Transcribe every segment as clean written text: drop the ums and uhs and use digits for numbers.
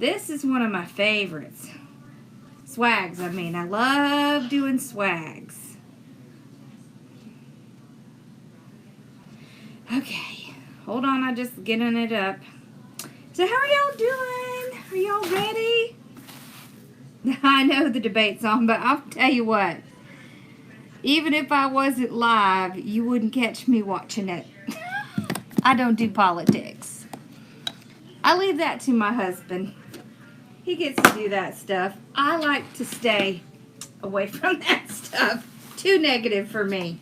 This is one of my favorites. Swags, I mean. I love doing swags. Okay. Hold on, I'm just getting it up. So how are y'all doing? Are y'all ready? I know the debate's on, but I'll tell you what. Even if I wasn't live, you wouldn't catch me watching it. I don't do politics. I leave that to my husband. He gets to do that stuff. I like to stay away from that stuff. Too negative for me.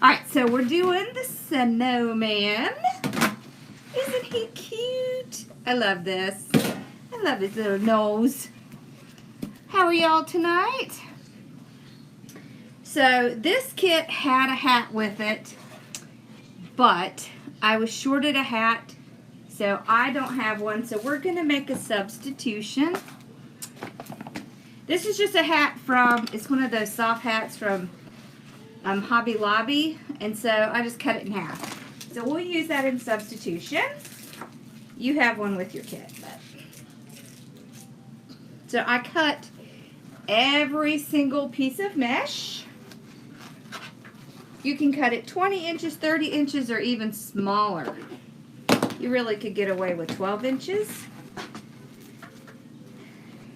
Alright, so we're doing the snowman. Isn't he cute? I love this. I love his little nose. How are y'all tonight? So this kit had a hat with it, but I was shorted a hat, so I don't have one. So we're going to make a substitution. This is just a hat from, it's one of those soft hats from Hobby Lobby, and so I just cut it in half. So we'll use that in substitution. You have one with your kit. So I cut every single piece of mesh. You can cut it 20 inches, 30 inches, or even smaller. You really could get away with 12 inches.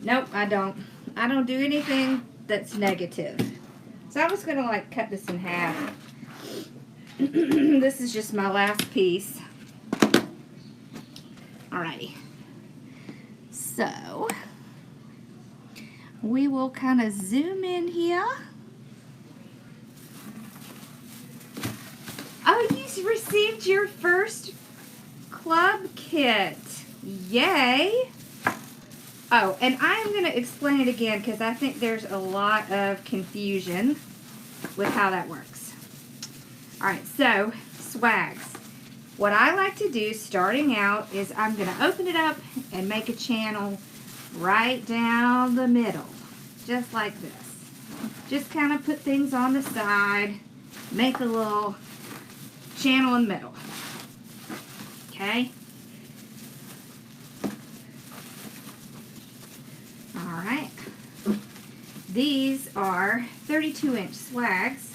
Nope, I don't. I don't do anything that's negative. So I was going to like cut this in half. This is just my last piece. Alrighty. So we will kind of zoom in here. Oh, you received your first club kit. Yay. Oh, and I'm going to explain it again because I think there's a lot of confusion with how that works. Alright, so swags. What I like to do starting out is I'm going to open it up and make a channel right down the middle. Just like this. Just kind of put things on the side. Make a little channel in the middle. Okay? Alright. These are 32-inch swags.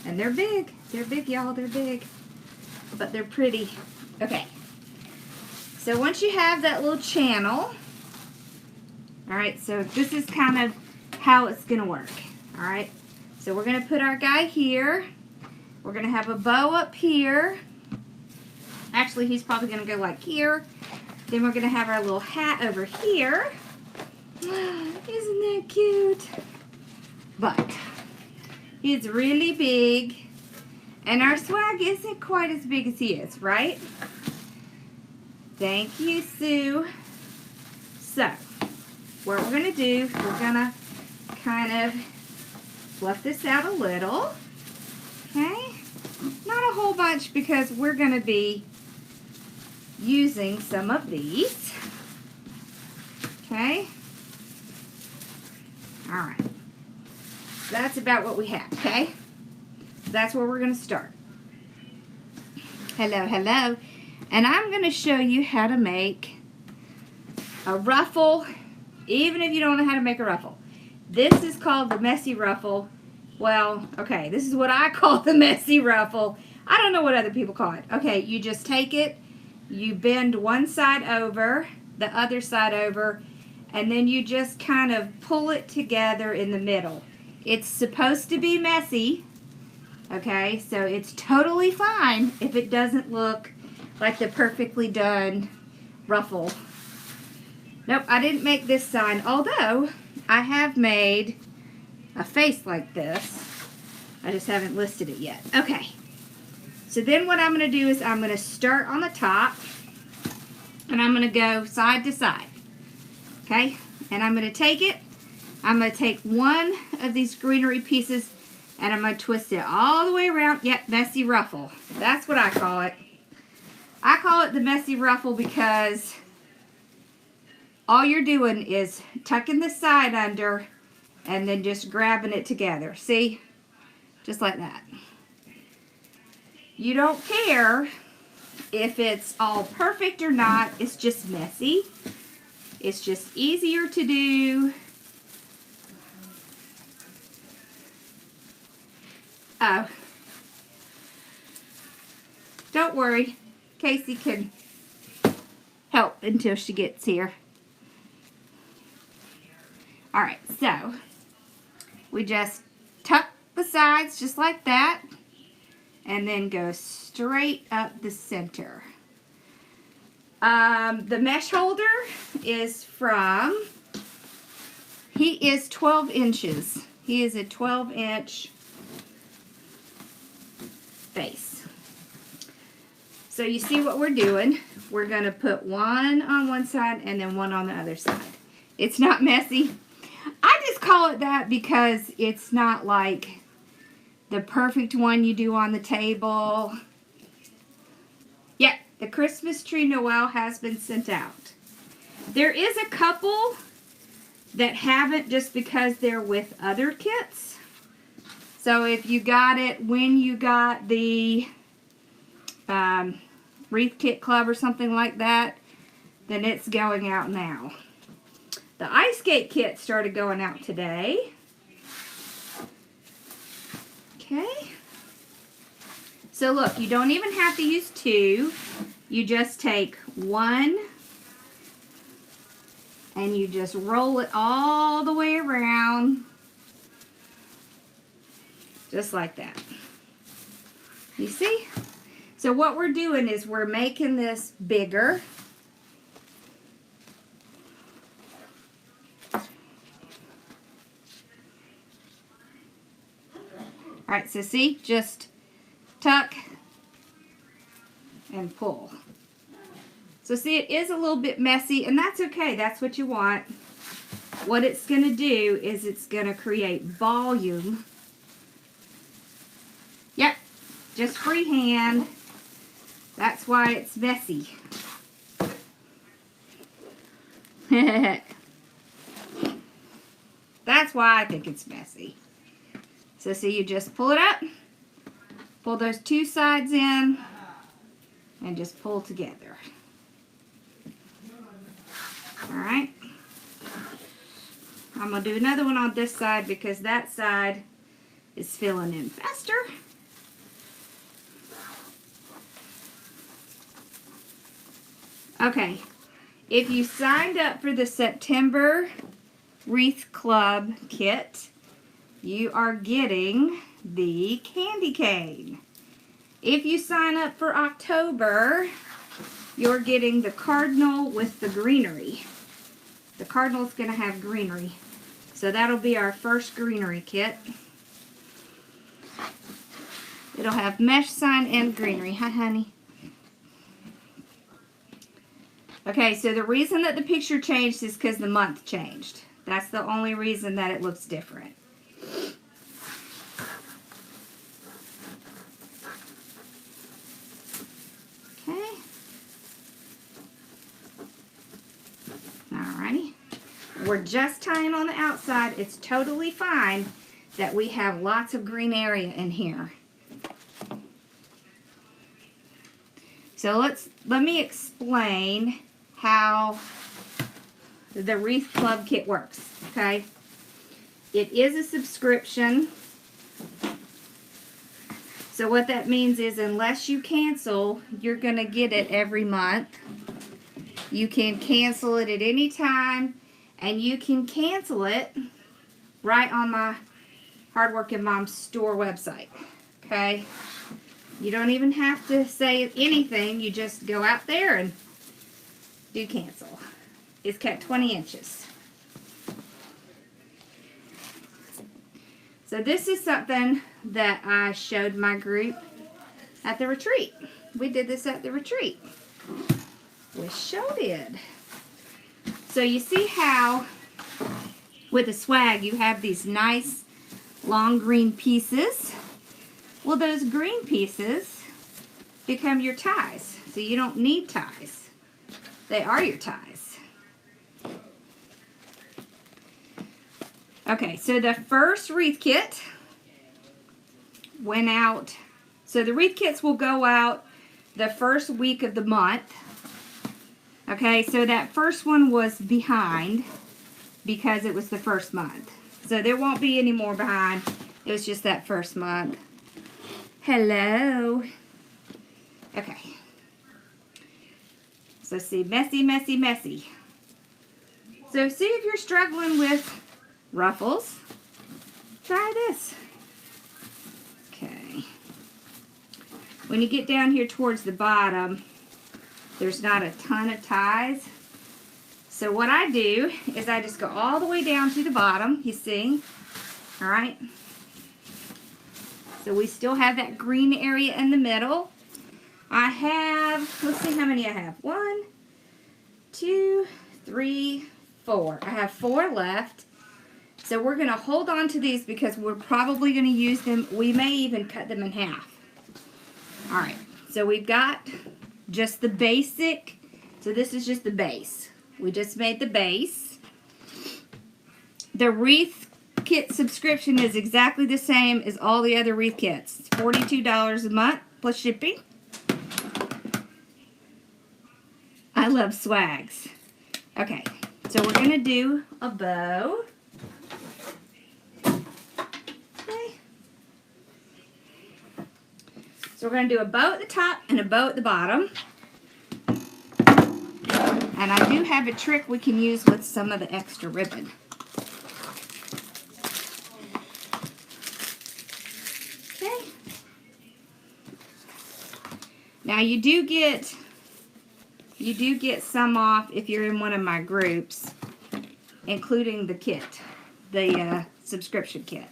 And they're big. They're big, y'all. They're big. But they're pretty. Okay. So once you have that little channel, alright, so this is kind of how it's going to work. Alright. So we're going to put our guy here. We're going to have a bow up here. Actually, he's probably going to go like here. Then we're going to have our little hat over here. Isn't that cute? But he's really big. And our swag isn't quite as big as he is, right? Thank you, Sue. So, what we're going to do, we're going to kind of fluff this out a little. Okay? Not a whole bunch because we're going to be using some of these. Okay? Alright. That's about what we have, okay? That's where we're going to start. Hello, hello. And I'm going to show you how to make a ruffle, even if you don't know how to make a ruffle. This is called the messy ruffle. Well, okay, this is what I call the messy ruffle. I don't know what other people call it. Okay, you just take it, you bend one side over, the other side over, and then you just kind of pull it together in the middle. It's supposed to be messy. Okay, so it's totally fine if it doesn't look like the perfectly done ruffle. Nope, I didn't make this sign, although I have made a face like this. I just haven't listed it yet. Okay, so then what I'm going to do is I'm going to start on the top, and I'm going to go side to side. Okay, and I'm going to take it. I'm going to take one of these greenery pieces, and I'm going to twist it all the way around. Yep, messy ruffle. That's what I call it. I call it the messy ruffle because all you're doing is tucking the side under and then just grabbing it together. See? Just like that. You don't care if it's all perfect or not. It's just messy. It's just easier to do. Oh, don't worry. Casey can help until she gets here. Alright, so we just tuck the sides just like that and then go straight up the center. The mesh holder is from, he is 12 inches. He is a 12-inch base. So you see what we're doing. We're going to put one on one side and then one on the other side. It's not messy. I just call it that because it's not like the perfect one you do on the table. Yeah, the Christmas tree Noel has been sent out. There is a couple that haven't just because they're with other kits. So if you got it when you got the Wreath Kit Club or something like that, then it's going out now. The Ice Skate kit started going out today. Okay. So look, you don't even have to use two. You just take one and you just roll it all the way around. Just like that. You see? So what we're doing is we're making this bigger. Alright, so see, just tuck and pull. So see, it is a little bit messy, and that's okay. That's what you want. What it's going to do is it's going to create volume. Yep, just freehand. That's why it's messy. That's why I think it's messy. So see, you just pull it up, pull those two sides in, and just pull together. Alright. I'm going to do another one on this side because that side is filling in faster. Okay. If you signed up for the September Wreath Club kit, you are getting the candy cane. If you sign up for October, you're getting the cardinal with the greenery. The cardinal's going to have greenery. So that'll be our first greenery kit. It'll have mesh sign and greenery. Hi, honey. Okay, so the reason that the picture changed is because the month changed. That's the only reason that it looks different. Okay. Alrighty. We're just tying on the outside. It's totally fine that we have lots of green area in here. So let me explain how the Wreath Club kit works, okay? It is a subscription. So what that means is unless you cancel, you're going to get it every month. You can cancel it at any time, and you can cancel it right on my Hardworking Mom store website, okay? You don't even have to say anything. You just go out there and do cancel. It's cut 20 inches. So this is something that I showed my group at the retreat. We did this at the retreat. We sure did. So you see how with the swag you have these nice long green pieces. Well, those green pieces become your ties. So you don't need ties. They are your ties. Okay, so the first wreath kit went out. So the wreath kits will go out the first week of the month. Okay, so that first one was behind because it was the first month. So there won't be any more behind. It was just that first month. Hello. Okay. So see, messy, messy, messy. So see if you're struggling with ruffles. Try this. Okay. When you get down here towards the bottom, there's not a ton of ties. So what I do is I just go all the way down to the bottom, you see? All right. So we still have that green area in the middle. I have, let's see how many I have. 1, 2, 3, 4. I have 4 left. So we're going to hold on to these because we're probably going to use them. We may even cut them in half. All right. So we've got just the basic. So this is just the base. We just made the base. The wreath kit subscription is exactly the same as all the other wreath kits. It's $42 a month plus shipping. I love swags. Okay, so we're going to do a bow. Okay. So we're going to do a bow at the top and a bow at the bottom. And I do have a trick we can use with some of the extra ribbon. Okay. Now you do get some off if you're in one of my groups, including the kit, the subscription kit.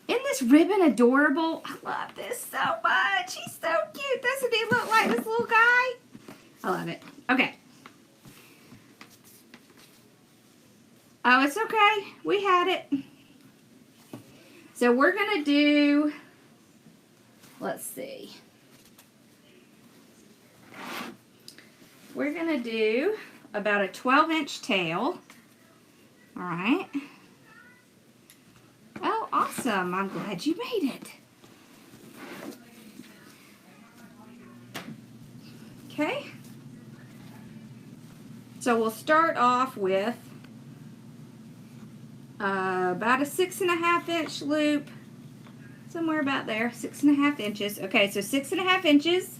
Isn't this ribbon adorable? I love this so much. He's so cute. Doesn't he look like this little guy? I love it. Okay. Oh, it's okay. We had it. So we're going to do, let's see. We're going to do about a 12-inch tail. All right. Oh, awesome. I'm glad you made it. Okay. So we'll start off with about a 6.5-inch loop. Somewhere about there. 6.5 inches. Okay, so 6.5 inches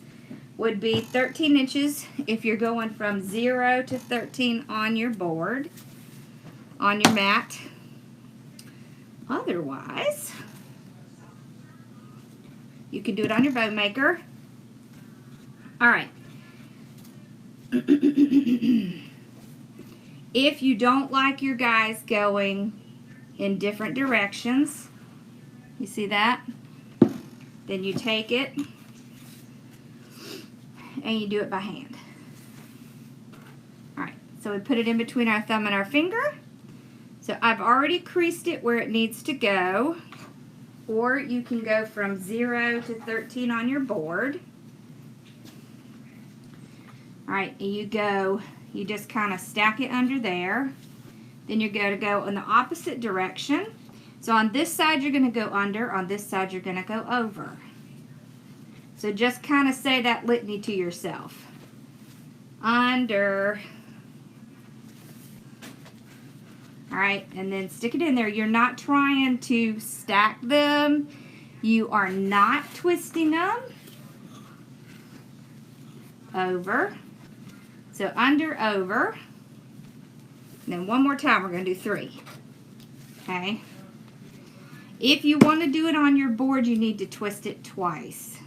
would be 13 inches if you're going from 0 to 13 on your board, on your mat. Otherwise, you can do it on your bow maker. All right. If you don't like your guys going in different directions, you see that? Then you take it and you do it by hand. All right, so we put it in between our thumb and our finger. So I've already creased it where it needs to go, or you can go from 0 to 13 on your board. All right, and you just kind of stack it under there. Then you're going to go in the opposite direction. So on this side you're going to go under, on this side you're going to go over. So just kind of say that litany to yourself. Under. All right, and then stick it in there. You're not trying to stack them. You are not twisting them. Over. So under, over. And then one more time, we're going to do 3. Okay. If you want to do it on your board, you need to twist it twice.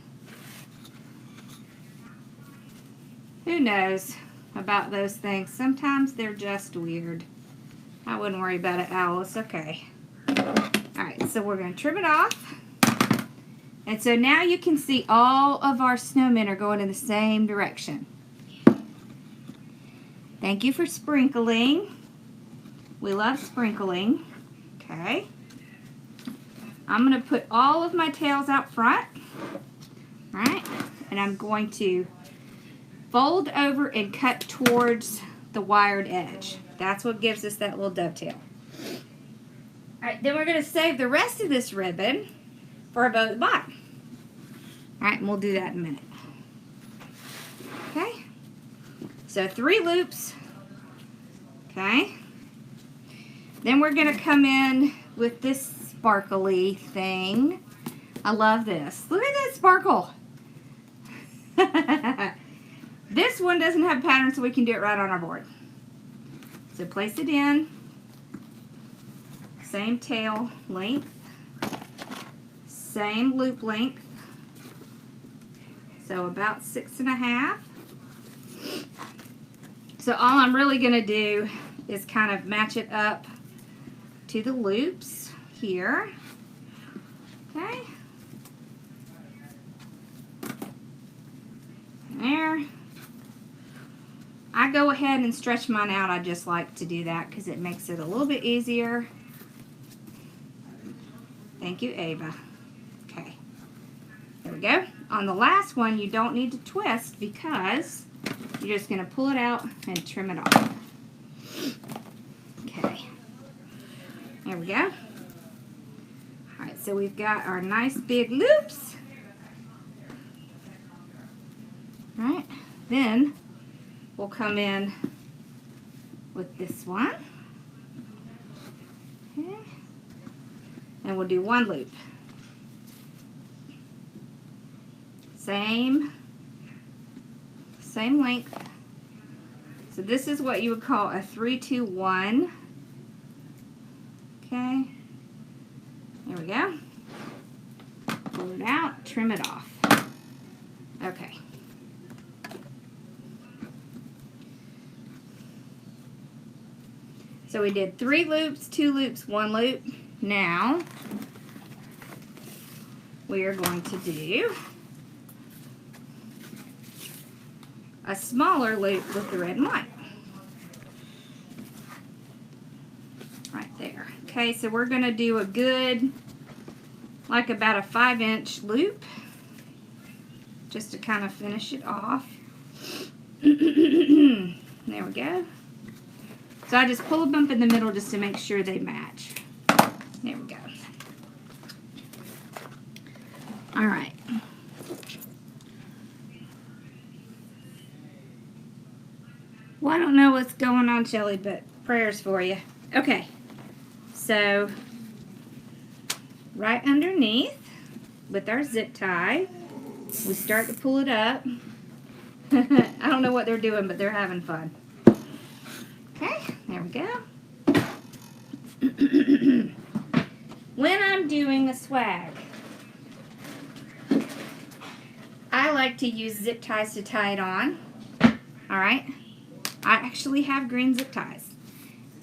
Who knows about those things? Sometimes they're just weird. I wouldn't worry about it, Alice. Okay. Alright, so we're going to trim it off. And so now you can see all of our snowmen are going in the same direction. Thank you for sprinkling. We love sprinkling. Okay. I'm going to put all of my tails out front. Alright. And I'm going to fold over and cut towards the wired edge. That's what gives us that little dovetail. Alright, then we're going to save the rest of this ribbon for a bow at the bottom. Alright, and we'll do that in a minute. Okay? So 3 loops. Okay. Then we're going to come in with this sparkly thing. I love this. Look at that sparkle. This one doesn't have pattern, so we can do it right on our board. So place it in. Same tail length. Same loop length. So about 6.5. So all I'm really going to do is kind of match it up to the loops here. Okay. There. I go ahead and stretch mine out. I just like to do that because it makes it a little bit easier. Thank you, Ava. Okay. There we go. On the last one, you don't need to twist because you're just going to pull it out and trim it off. Okay. There we go. Alright, so we've got our nice big loops. Alright, then we'll come in with this one. Okay. And we'll do 1 loop. Same length. So this is what you would call a 3-2-1. Okay. There we go. Pull it out, trim it off. Okay. So we did 3 loops, 2 loops, 1 loop. Now we are going to do a smaller loop with the red and white. Right there. Okay, so we're going to do a good, like about a 5-inch loop, just to kind of finish it off. There we go. So I just pull a bump in the middle just to make sure they match. There we go. All right. Well, I don't know what's going on, Shelly, but prayers for you. Okay. So, right underneath, with our zip tie, we start to pull it up. I don't know what they're doing, but they're having fun. Okay, there we go. When I'm doing a swag, I like to use zip ties to tie it on. Alright, I actually have green zip ties.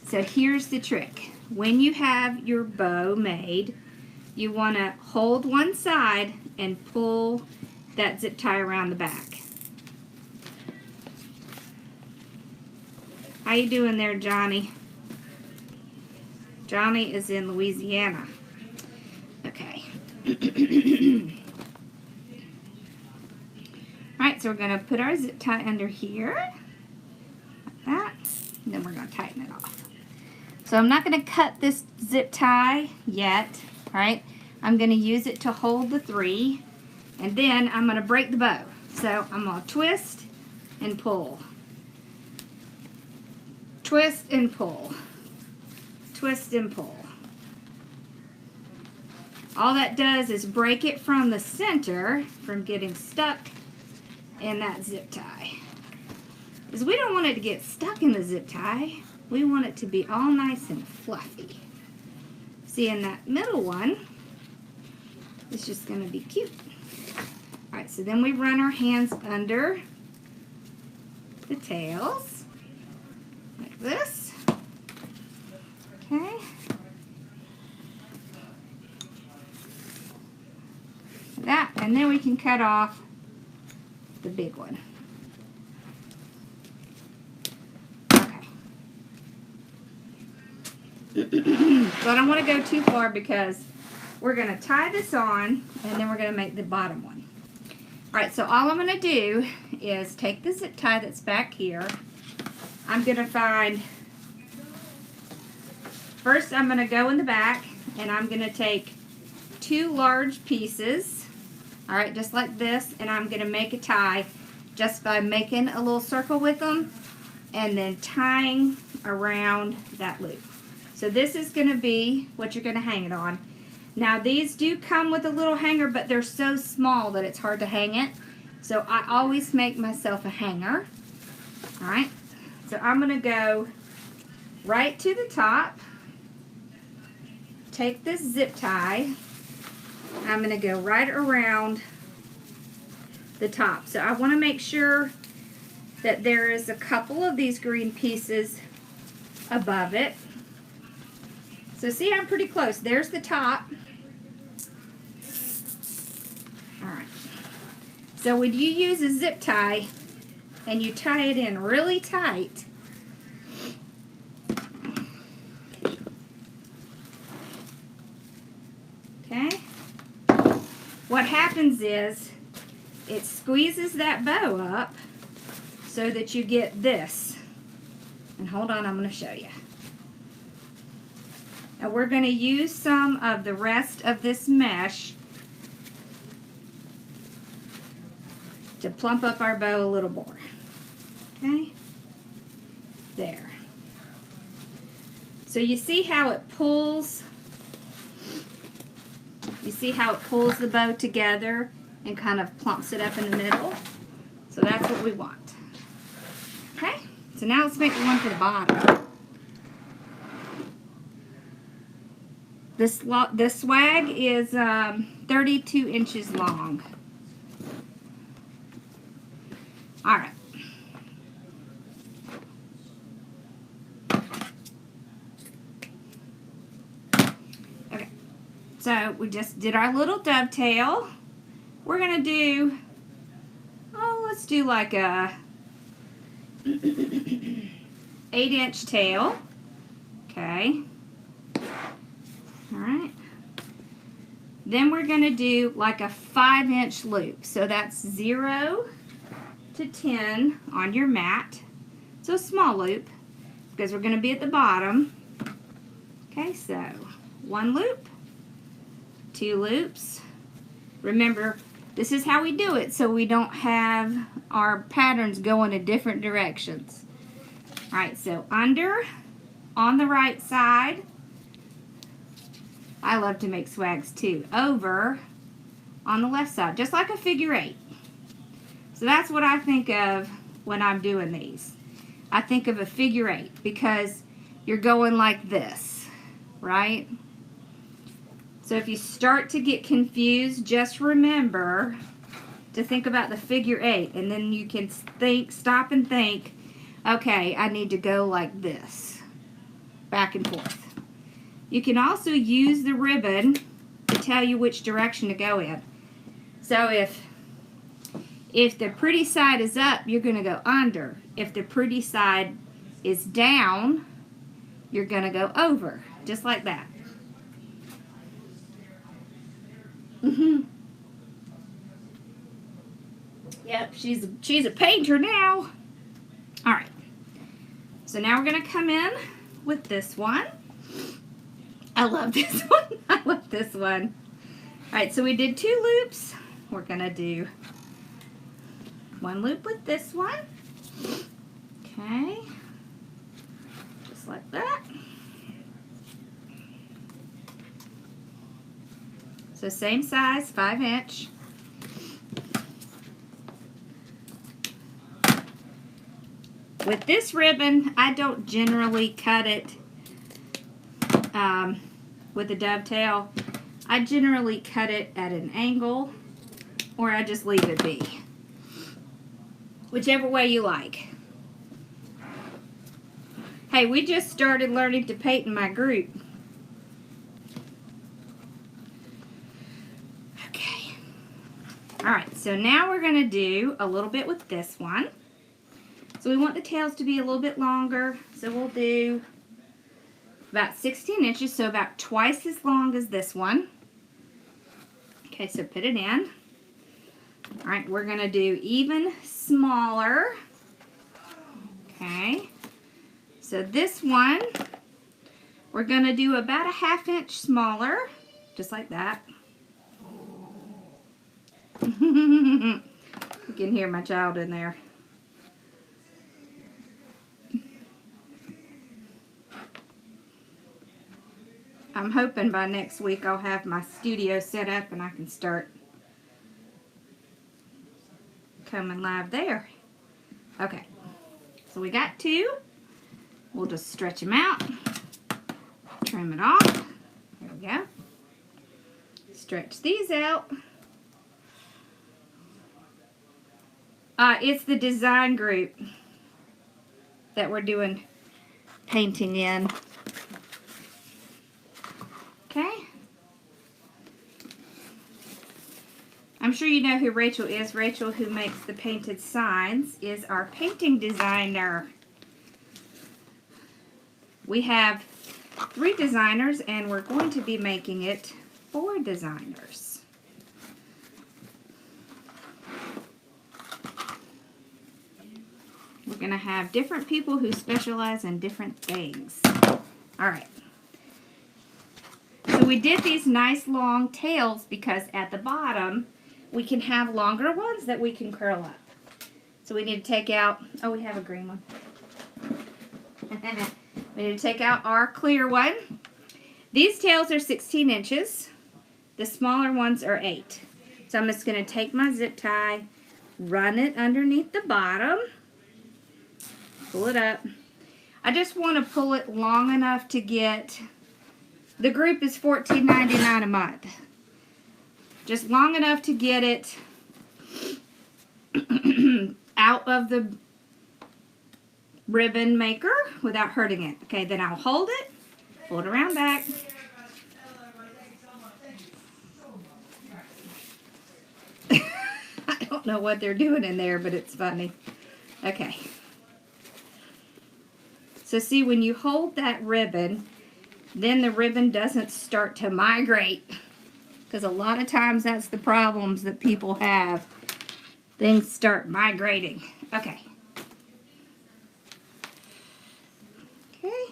So here's the trick. When you have your bow made, you want to hold one side and pull that zip tie around the back. How you doing there, Johnny? Johnny is in Louisiana. Okay. Alright, so we're going to put our zip tie under here. Like that. And then we're going to tighten it off. So I'm not going to cut this zip tie yet. Alright. I'm going to use it to hold the 3. And then I'm going to break the bow. So I'm going to twist and pull. Twist and pull. Twist and pull. All that does is break it from the center from getting stuck in that zip tie. Because we don't want it to get stuck in the zip tie. We want it to be all nice and fluffy. See, in that middle one, it's just going to be cute. Alright, so then we run our hands under the tails. Like this. Okay. That, and then we can cut off the big one. Okay. So I don't want to go too far because we're going to tie this on and then we're going to make the bottom one. Alright, so all I'm going to do is take the zip tie that's back here. I'm going to find, first I'm going to go in the back and I'm going to take 2 large pieces, alright, just like this, and I'm going to make a tie just by making a little circle with them and then tying around that loop. So this is going to be what you're going to hang it on. Now these do come with a little hanger, but they're so small that it's hard to hang it. So I always make myself a hanger. Alright, so I'm going to go right to the top, take this zip tie, I'm going to go right around the top. So I want to make sure that there is a couple of these green pieces above it. So see, I'm pretty close. There's the top. Alright. So when you use a zip tie and you tie it in really tight, okay, what happens is it squeezes that bow up so that you get this. And hold on, I'm going to show you. Now we're going to use some of the rest of this mesh to plump up our bow a little more. Okay? There. So you see how it pulls? You see how it pulls the bow together and kind of plumps it up in the middle? So that's what we want. Okay? So now let's make the one for the bottom. This swag is 32 inches long. Alright. Okay. So we just did our little dovetail. We're going to do, let's do like a 8-inch tail. Okay. Alright. Then we're going to do like a 5-inch loop. So that's 0 to 10 on your mat. So a small loop because we're going to be at the bottom. Okay, so 1 loop, 2 loops. Remember, this is how we do it so we don't have our patterns going in different directions. Alright, so under on the right side. I love to make swags too. Over on the left side, just like a figure 8. So that's what I think of when I'm doing these. I think of a figure 8 because you're going like this, right? So if you start to get confused, just remember to think about the figure 8, and then you can stop and think, okay, I need to go like this, back and forth. You can also use the ribbon to tell you which direction to go in. So if the pretty side is up, you're going to go under. If the pretty side is down, you're going to go over, just like that. Yep, she's a painter now. All right. So now we're going to come in with this one. I love this one. I love this one. Alright, so we did 2 loops. We're going to do 1 loop with this one. Okay. Just like that. So same size, 5-inch. With this ribbon, I don't generally cut it with a dovetail. I generally cut it at an angle, or I just leave it be. Whichever way you like. Hey, we just started learning to paint in my group. Okay. Alright, so now we're going to do a little bit with this one. So we want the tails to be a little bit longer, so we'll do about 16 inches, so about twice as long as this one. Okay, so put it in. Alright, we're going to do even smaller. Okay, so this one, we're going to do about a 1/2 inch smaller, just like that. You can hear my child in there. I'm hoping by next week I'll have my studio set up and I can start coming live there. Okay, so we got 2. We'll just stretch them out, trim it off. There we go. Stretch these out. It's the design group that we're doing painting in. Okay. I'm sure you know who Rachel is. Rachel, who makes the painted signs, is our painting designer. We have 3 designers, and we're going to be making it 4 designers. We're going to have different people who specialize in different things. All right. So we did these nice long tails because at the bottom we can have longer ones that we can curl up. So we need to take out, oh, we have a green one. We need to take out our clear one. These tails are 16 inches. The smaller ones are 8. So I'm just going to take my zip tie, run it underneath the bottom, pull it up. I just want to pull it long enough to get, the group is $14.99 a month. Just long enough to get it out of the ribbon maker without hurting it. Okay, then I'll hold it, pull it around back. I don't know what they're doing in there, but it's funny. Okay. So see, when you hold that ribbon, then the ribbon doesn't start to migrate. Because a lot of times that's the problems that people have. Things start migrating. Okay. Okay.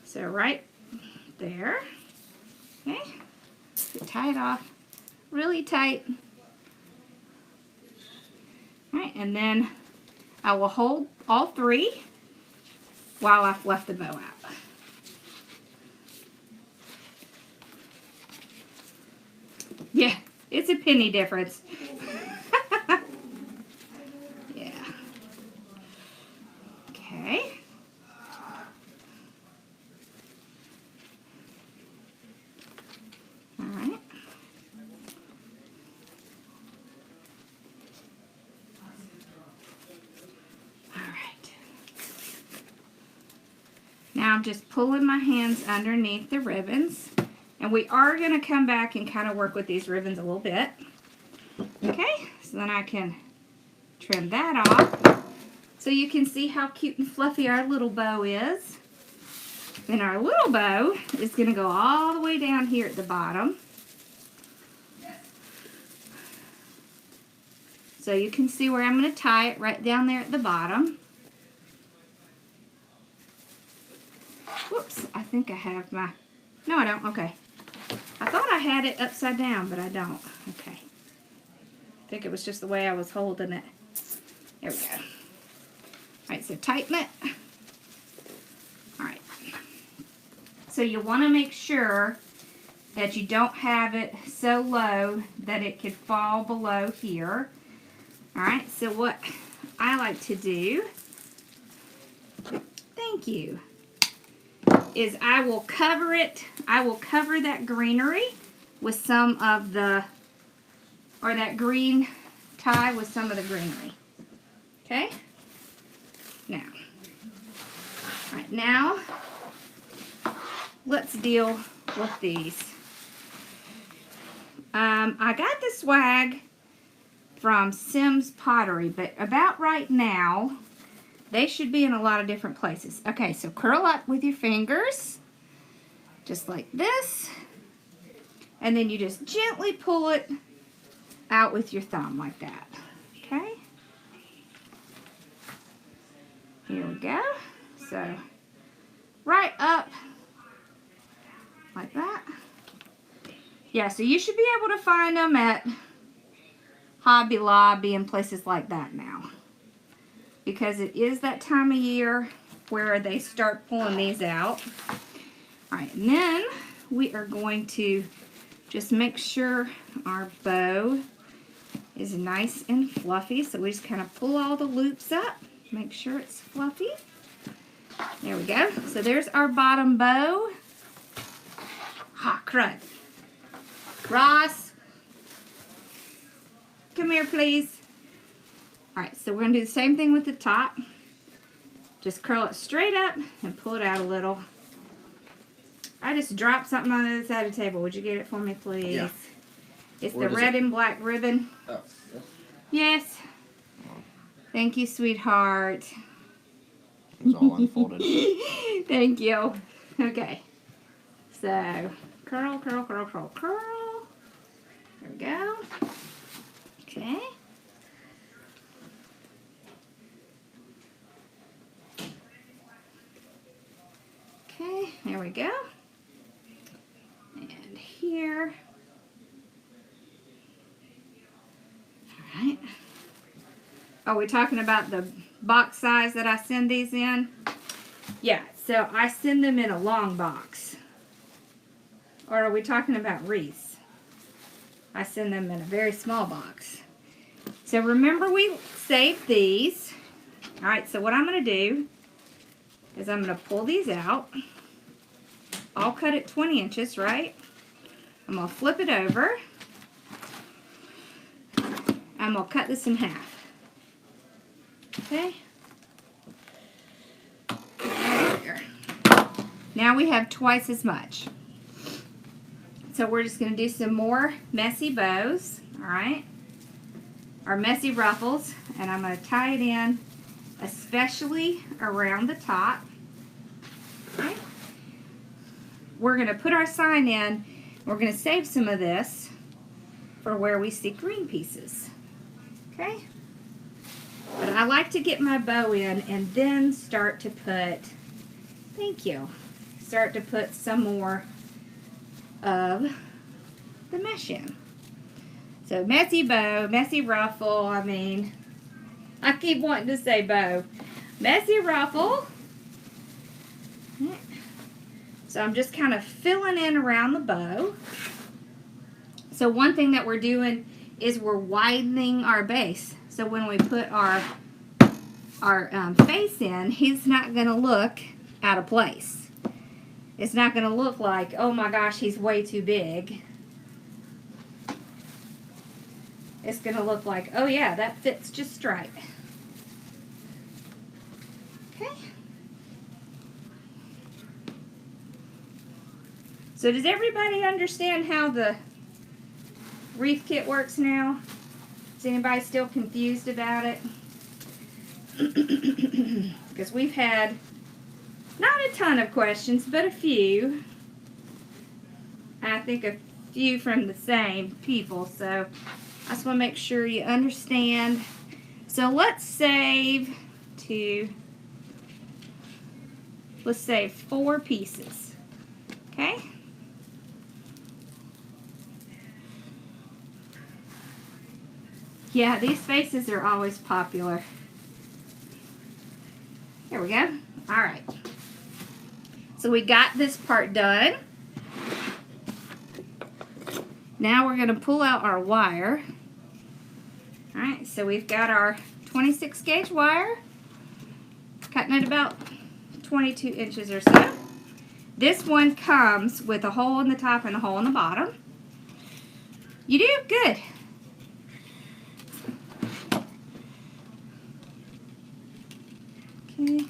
So right there. Okay. Tie it off really tight. Alright, and then I will hold all 3 while I fluff the bow out. Yeah, it's a penny difference. Yeah. Okay. All right. All right. Now I'm just pulling my hands underneath the ribbons. And we are going to come back and kind of work with these ribbons a little bit. Okay, so then I can trim that off. So you can see how cute and fluffy our little bow is. Then our little bow is going to go all the way down here at the bottom. So you can see where I'm going to tie it right down there at the bottom. Whoops, I think I have my... No, I don't. Okay. I thought I had it upside down, but I don't. Okay. I think it was just the way I was holding it. There we go. Alright, so tighten it. Alright. So you want to make sure that you don't have it so low that it could fall below here. Alright, so what I like to do, thank you, is I will cover it, I will cover that greenery with some of the, or that green tie with some of the greenery. Okay? Now, all right, now let's deal with these. I got the swag from Sim's Pottery, but about right now, they should be in a lot of different places. Okay, so curl up with your fingers, just like this, and then you just gently pull it out with your thumb like that. Okay? Here we go. So, right up like that. Yeah, so you should be able to find them at Hobby Lobby and places like that now. Because it is that time of year where they start pulling these out. Alright, and then we are going to just make sure our bow is nice and fluffy. So we just kind of pull all the loops up, make sure it's fluffy. There we go. So there's our bottom bow. Ha, crud. Ross, come here, please. Alright, so we're going to do the same thing with the top. Just curl it straight up and pull it out a little. I just dropped something on the other side of the table. Would you get it for me, please? Yeah. It's the red and black ribbon. Oh, yes. Thank you, sweetheart. It's all unfolded. Thank you. Okay. So, curl, curl, curl, curl, curl. There we go. Okay. Okay, there we go. And here. Alright. Are we talking about the box size that I send these in? Yeah, so I send them in a long box. Or are we talking about wreaths? I send them in a very small box. So remember we saved these. Alright, so what I'm going to do is I'm going to pull these out. I'll cut it 20 inches, right? I'm going to flip it over. I'm going to cut this in half. Okay? There. Now we have twice as much. So we're just going to do some more messy bows, alright? Or messy ruffles. And I'm going to tie it in, especially around the top. Okay? We're going to put our sign in. We're going to save some of this for where we see green pieces. Okay? But I like to get my bow in and then start to put, thank you, start to put some more of the mesh in. So messy bow, messy ruffle, I keep wanting to say bow. Messy ruffle. So I'm just kind of filling in around the bow. So one thing that we're doing is we're widening our base. So when we put our face in, he's not going to look out of place. It's not going to look like, oh my gosh, he's way too big. It's going to look like, oh yeah, that fits just right. Okay. So does everybody understand how the wreath kit works now? Is anybody still confused about it? Because we've had not a ton of questions, but a few. I think a few from the same people, so I just want to make sure you understand. So let's save 4 pieces. Okay? Yeah, these faces are always popular. There we go. Alright. So we got this part done. Now we're going to pull out our wire. Alright, so we've got our 26 gauge wire. Cutting it about 22 inches or so. This one comes with a hole in the top and a hole in the bottom. You do? Good. Okay.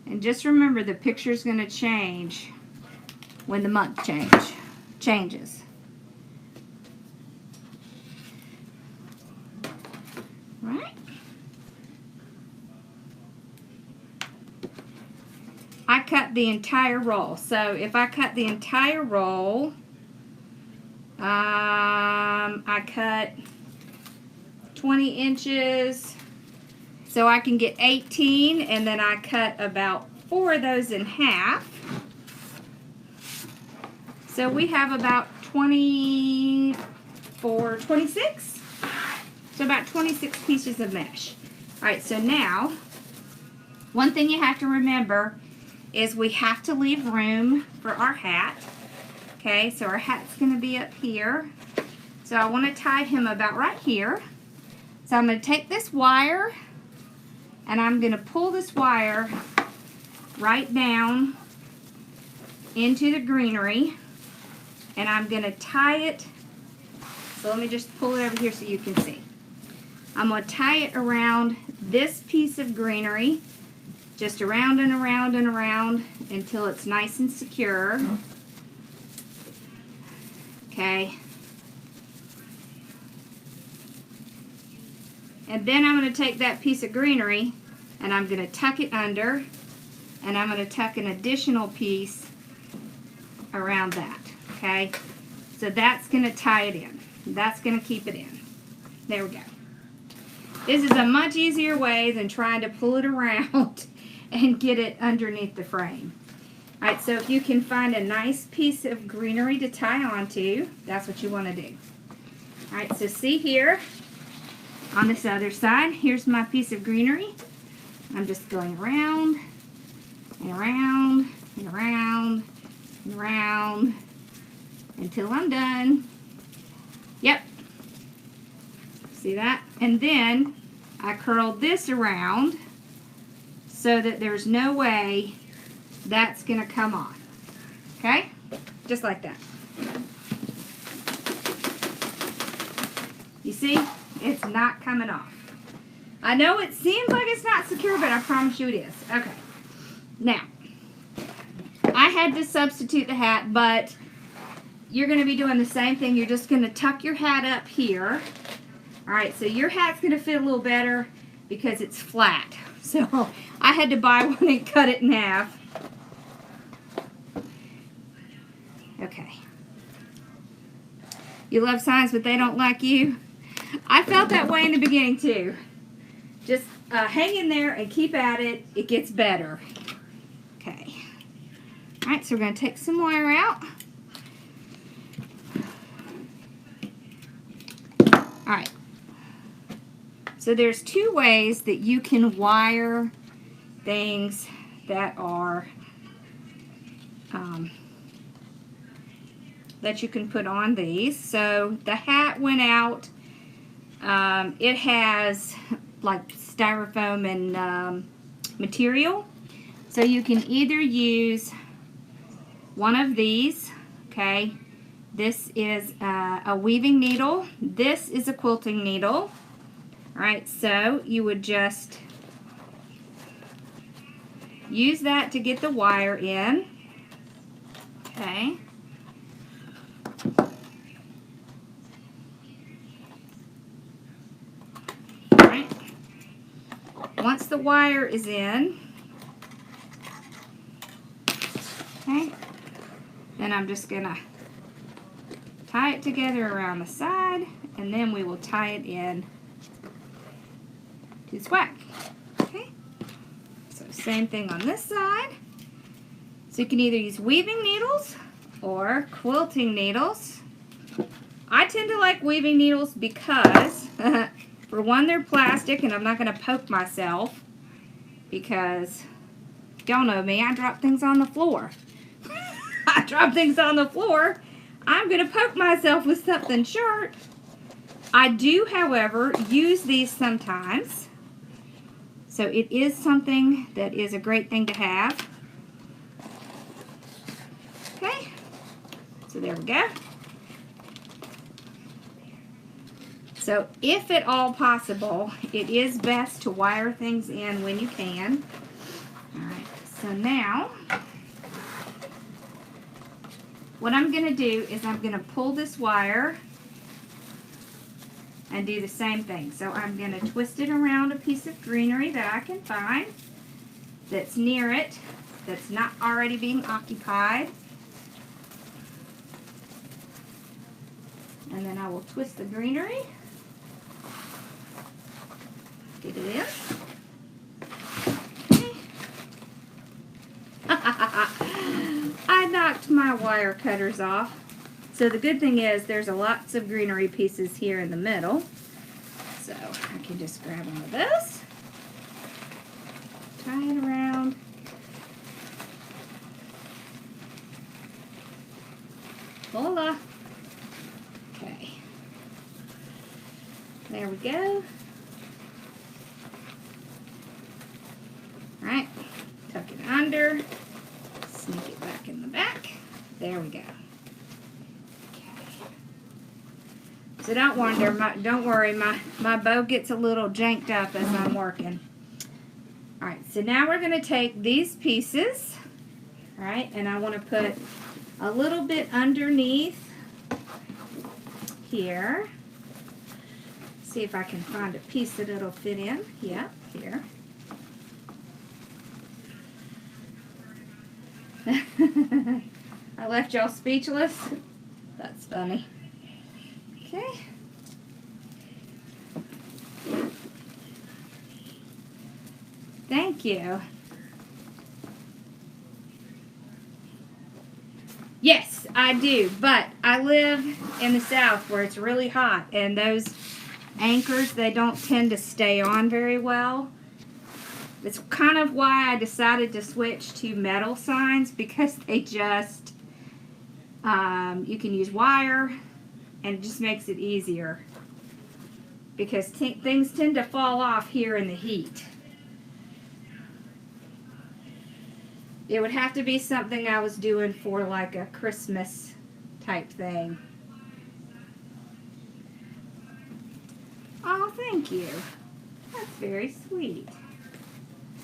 And just remember, the picture's going to change when the month changes. Right? I cut the entire roll. So if I cut the entire roll, I cut 20 inches. So I can get 18, and then I cut about 4 of those in half. So we have about 24, 26. So about 26 pieces of mesh. Alright, so now, one thing you have to remember is we have to leave room for our hat. Okay, so our hat's going to be up here. So I want to tie him about right here. So I'm going to take this wire and I'm going to pull this wire right down into the greenery, and I'm going to tie it. So let me just pull it over here so you can see. I'm going to tie it around this piece of greenery, just around and around and around until it's nice and secure. Okay. And then I'm going to take that piece of greenery and I'm going to tuck it under, and I'm going to tuck an additional piece around that. Okay. So that's going to tie it in. That's going to keep it in. There we go. This is a much easier way than trying to pull it around and get it underneath the frame. Alright, so if you can find a nice piece of greenery to tie onto, that's what you want to do. Alright, so see here, on this other side, here's my piece of greenery. I'm just going around, and around, and around, and around, until I'm done. Yep. See that? And then I curled this around so that there's no way that's going to come off. Okay? Just like that. You see? It's not coming off. I know it seems like it's not secure, but I promise you it is. Okay. Now, I had to substitute the hat, but you're going to be doing the same thing. You're just going to tuck your hat up here. Alright, so your hat's going to fit a little better because it's flat. So I had to buy one and cut it in half. Okay. You love signs, but they don't like you. I felt that way in the beginning too. Just hang in there and keep at it. It gets better. Okay. Alright, so we're going to take some wire out. Alright. So there's two ways that you can wire things that are that you can put on these. So the hat went out. It has like styrofoam and material. So you can either use one of these. Okay. This is a weaving needle. This is a quilting needle. Alright, so you would just use that to get the wire in. Okay. Alright. Once the wire is in, okay, then I'm just going to tie it together around the side, and then we will tie it in to swag. Okay, so same thing on this side. So you can either use weaving needles or quilting needles. I tend to like weaving needles because for one, they're plastic and I'm not going to poke myself, because y'all know me, I drop things on the floor. I drop things on the floor, I'm going to poke myself with something sharp. I do, however, use these sometimes. So it is something that is a great thing to have. Okay, so there we go. So if at all possible, it is best to wire things in when you can. Alright, so now what I'm going to do is I'm going to pull this wire and do the same thing. So I'm going to twist it around a piece of greenery that I can find that's near it, that's not already being occupied. And then I will twist the greenery, get it in. Okay. I knocked my wire cutters off. So the good thing is there's lots of greenery pieces here in the middle. So I can just grab one of those, tie it around. Voila. Okay. There we go. Alright. Tuck it under. Sneak it back in the back. There we go. So don't worry, my bow gets a little janked up as I'm working. Alright, so now we're going to take these pieces, alright, and I want to put a little bit underneath here. See if I can find a piece that it'll fit in. Yep, here. I left y'all speechless. That's funny. Okay. Thank you. Yes, I do, but I live in the South where it's really hot, and those anchors, they don't tend to stay on very well. It's kind of why I decided to switch to metal signs, because they just, you can use wire, and it just makes it easier, because things tend to fall off here in the heat. It would have to be something I was doing for like a Christmas type thing. Oh, thank you. That's very sweet.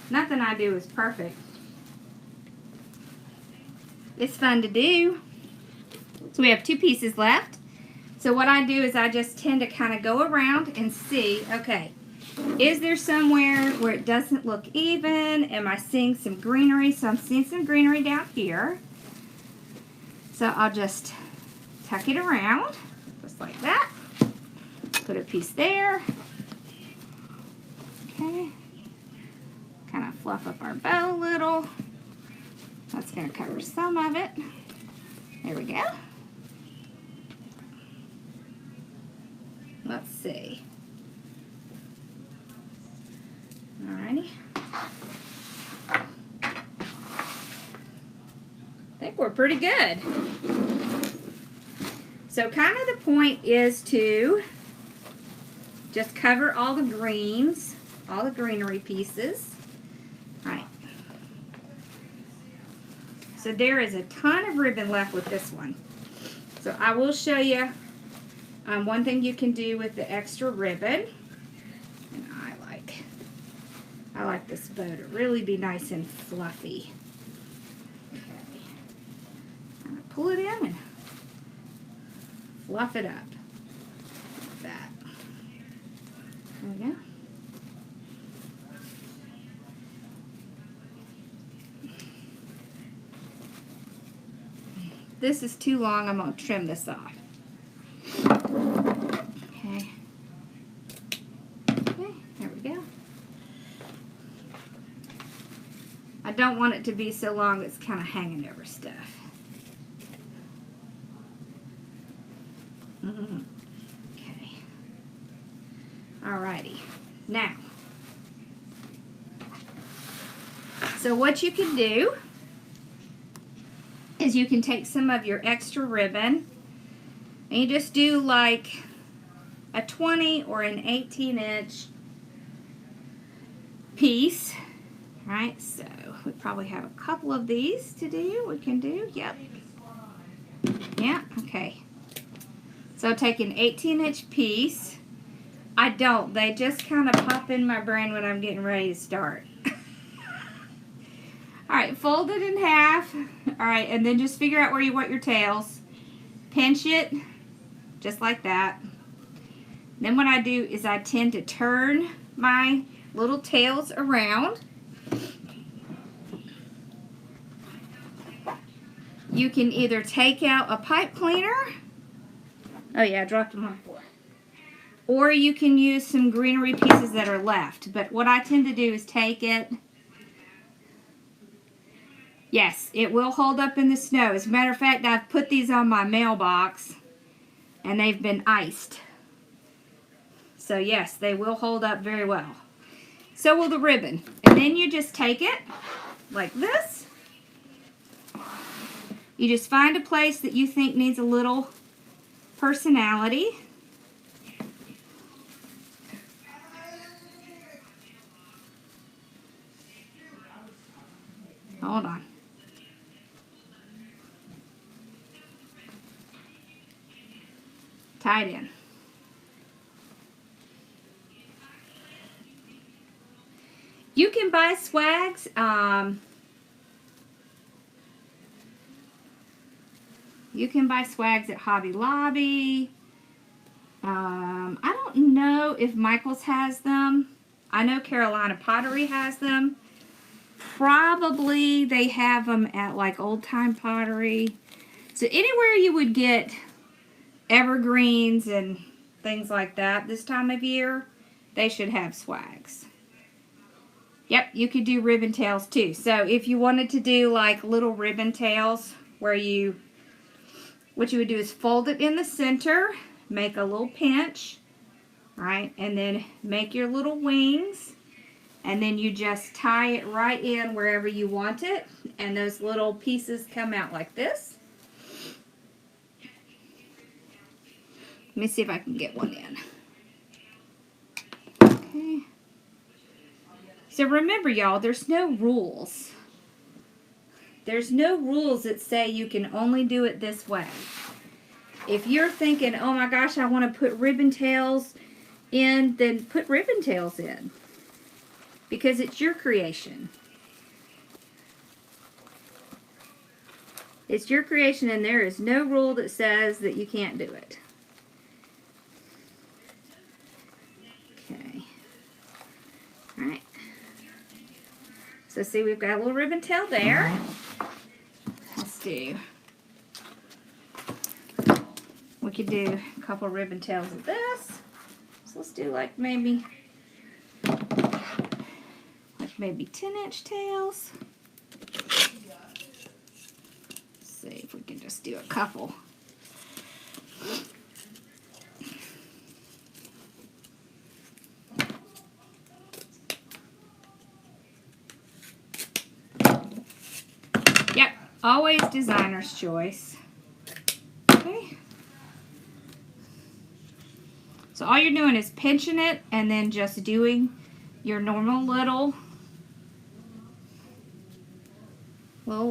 Nothing I do is perfect. It's fun to do. So we have 2 pieces left. So what I do is I just tend to kind of go around and see, okay, is there somewhere where it doesn't look even? Am I seeing some greenery? So I'm seeing some greenery down here. So I'll just tuck it around, just like that. Put a piece there. Okay. Kind of fluff up our bow a little. That's going to cover some of it. There we go. Let's see. Alrighty. I think we're pretty good. So kind of the point is to just cover all the greens, all the greenery pieces. Alright. So there is a ton of ribbon left with this one. So I will show you one thing you can do with the extra ribbon. And I like this bow to really be nice and fluffy. Okay. I'm going to pull it in and fluff it up. Like that. There we go. This is too long. I'm going to trim this off. Okay. Okay, there we go. I don't want it to be so long it's kind of hanging over stuff. Okay. Alrighty. Now, so what you can do is you can take some of your extra ribbon and you just do like a 20 or an 18-inch piece. Right, so we probably have a couple of these to do. We can do, yep. Yeah, okay. So take an 18-inch piece. I don't. They just kind of pop in my brain when I'm getting ready to start. Alright, fold it in half. Alright, and then just figure out where you want your tails. Pinch it, just like that. Then what I do is I tend to turn my little tails around. You can either take out a pipe cleaner. Oh yeah, I dropped them on the floor. Or you can use some greenery pieces that are left. But what I tend to do is take it. Yes, it will hold up in the snow. As a matter of fact, I've put these on my mailbox and they've been iced. So yes, they will hold up very well. So will the ribbon. And then you just take it like this. You just find a place that you think needs a little personality. Hold on. Tie it in. You can buy swags. You can buy swags at Hobby Lobby. I don't know if Michael's has them. I know Carolina Pottery has them. Probably they have them at like Old Time Pottery. So anywhere you would get evergreens and things like that this time of year, they should have swags. Yep, you could do ribbon tails too. So if you wanted to do like little ribbon tails where what you would do is fold it in the center, make a little pinch, right? And then make your little wings. And then you just tie it right in wherever you want it. And those little pieces come out like this. Let me see if I can get one in. Okay. So remember, y'all, there's no rules. There's no rules that say you can only do it this way. If you're thinking, oh my gosh, I want to put ribbon tails in, then put ribbon tails in. Because it's your creation. It's your creation, and there is no rule that says that you can't do it. Okay. Alright. So see, we've got a little ribbon tail there. Let's do, we could do a couple ribbon tails of this. So let's do like maybe 10-inch tails. Let's see if we can just do a couple. Yep, always designer's choice. Okay. So all you're doing is pinching it and then just doing your normal little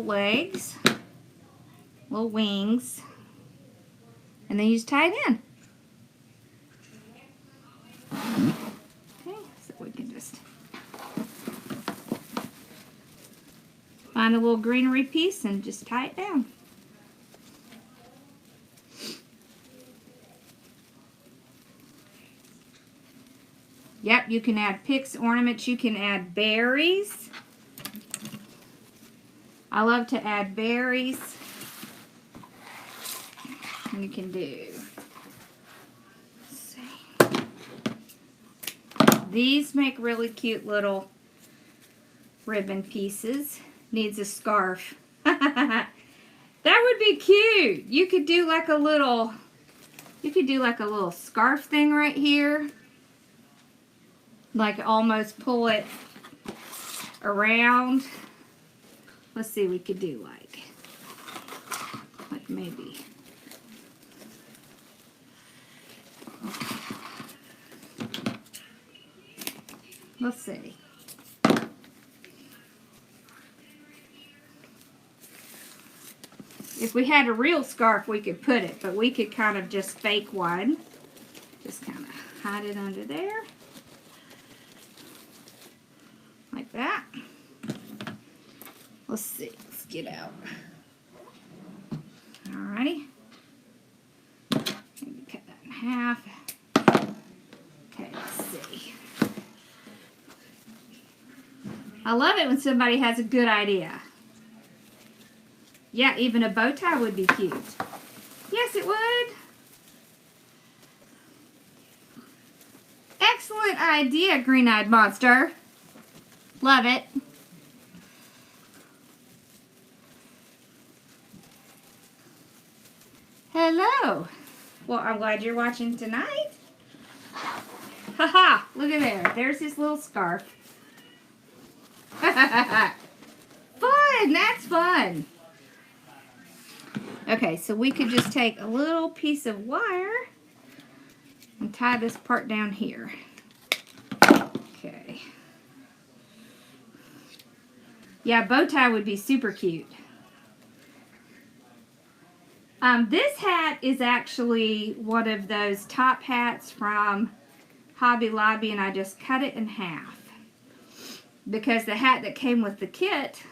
legs, little wings, and then you just tie it in. Okay, so we can just find a little greenery piece and just tie it down. Yep, you can add picks, ornaments, you can add berries. I love to add berries. You can do, let's see. These make really cute little ribbon pieces. Needs a scarf. That would be cute. You could do like a little, scarf thing right here. Like almost pull it around. Let's see, we could do like maybe. Let's see. If we had a real scarf, we could put it, but we could kind of just fake one. Just kind of hide it under there. Like that. Let's see. Let's get out. Alrighty. Maybe cut that in half. Okay, let's see. I love it when somebody has a good idea. Yeah, even a bow tie would be cute. Yes, it would. Excellent idea, green-eyed monster. Love it. Hello. Well, I'm glad you're watching tonight. Ha-ha! Look at there. There's his little scarf. Fun! That's fun. Okay, so we could just take a little piece of wire and tie this part down here. Okay. Yeah, bow tie would be super cute. This hat is actually one of those top hats from Hobby Lobby, and I just cut it in half. Because the hat that came with the kit,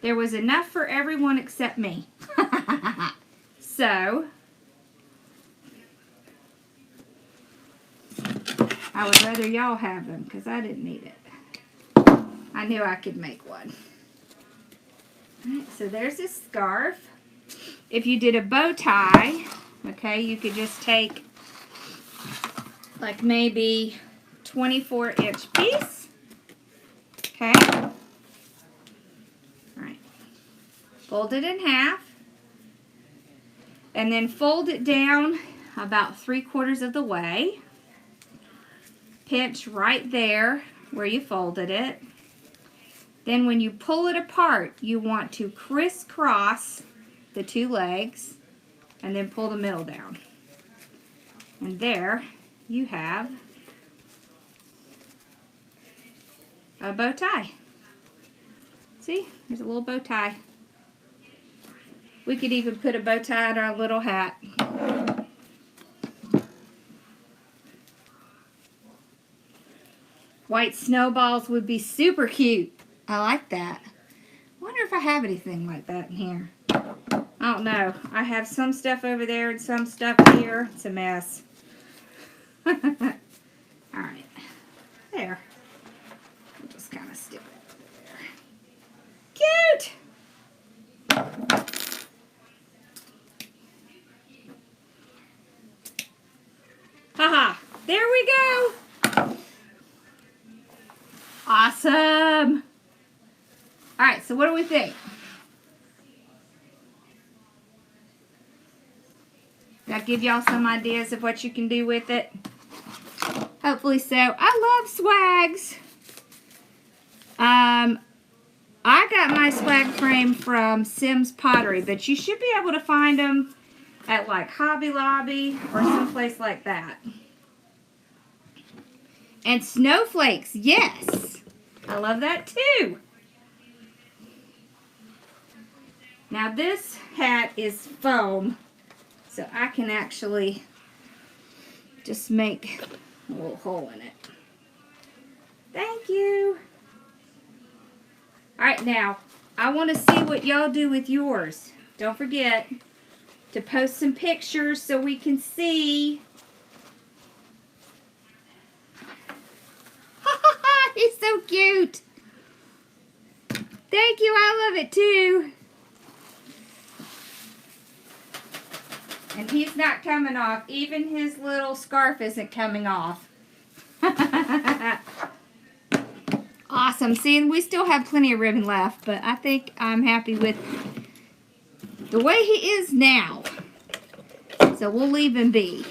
there was enough for everyone except me. So, I would rather y'all have them because I didn't need it. I knew I could make one. Alright, so there's this scarf. If you did a bow tie, okay, you could just take like maybe 24-inch piece. Okay. Alright. Fold it in half. And then fold it down about 3/4 of the way. Pinch right there where you folded it. Then when you pull it apart, you want to crisscross the two legs and then pull the middle down. And there you have a bow tie. See, there's a little bow tie. We could even put a bow tie on our little hat. White snowballs would be super cute. I like that. Wonder if I have anything like that in here. I don't know. I have some stuff over there and some stuff here. It's a mess. Alright. There. We'll just kind of stick it there. Cute! Haha. There we go. Awesome. Alright, so what do we think? That give y'all some ideas of what you can do with it? Hopefully so. I love swags. I got my swag frame from Sim's Pottery, but you should be able to find them at like Hobby Lobby or someplace like that. And snowflakes, yes. I love that too. Now this hat is foam, so I can actually just make a little hole in it. Thank you. Alright, now, I want to see what y'all do with yours. Don't forget to post some pictures so we can see. He's so cute. Thank you, I love it too. And he's not coming off. Even his little scarf isn't coming off. Awesome. See, and we still have plenty of ribbon left, but I think I'm happy with the way he is now. So we'll leave him be.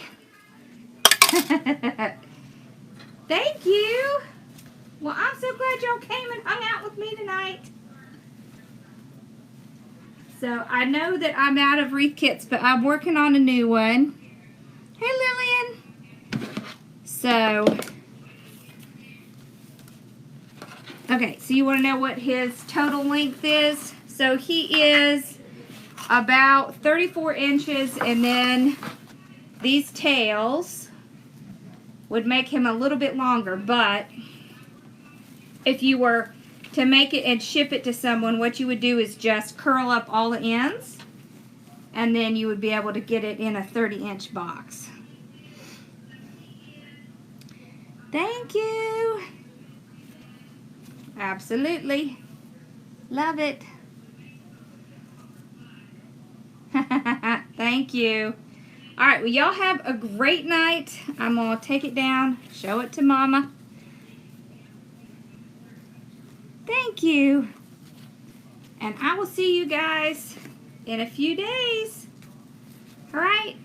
Thank you. Well, I'm so glad y'all came and hung out with me tonight. So I know that I'm out of wreath kits, but I'm working on a new one. Hey, Lillian. So, okay, so you want to know what his total length is? So he is about 34 inches, and then these tails would make him a little bit longer, but if you were to make it and ship it to someone, what you would do is just curl up all the ends, and then you would be able to get it in a 30-inch box. Thank you. Absolutely. Love it. Thank you. Alright, well, y'all have a great night. I'm going to take it down, show it to Mama. Thank you. And I will see you guys in a few days. Alright?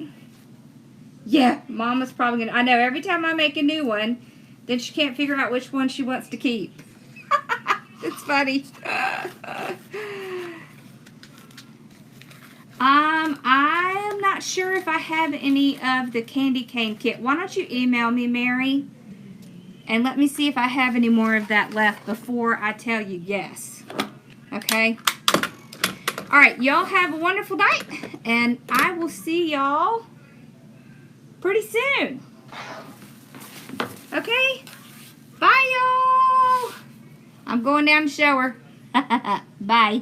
Yeah, Mama's probably gonna. I know every time I make a new one, then she can't figure out which one she wants to keep. It's funny. I am not sure if I have any of the candy cane kit. Why don't you email me, Mary? And let me see if I have any more of that left before I tell you yes. Okay? Alright, y'all have a wonderful night. And I will see y'all pretty soon. Okay? Bye, y'all. I'm going down to shower. Bye.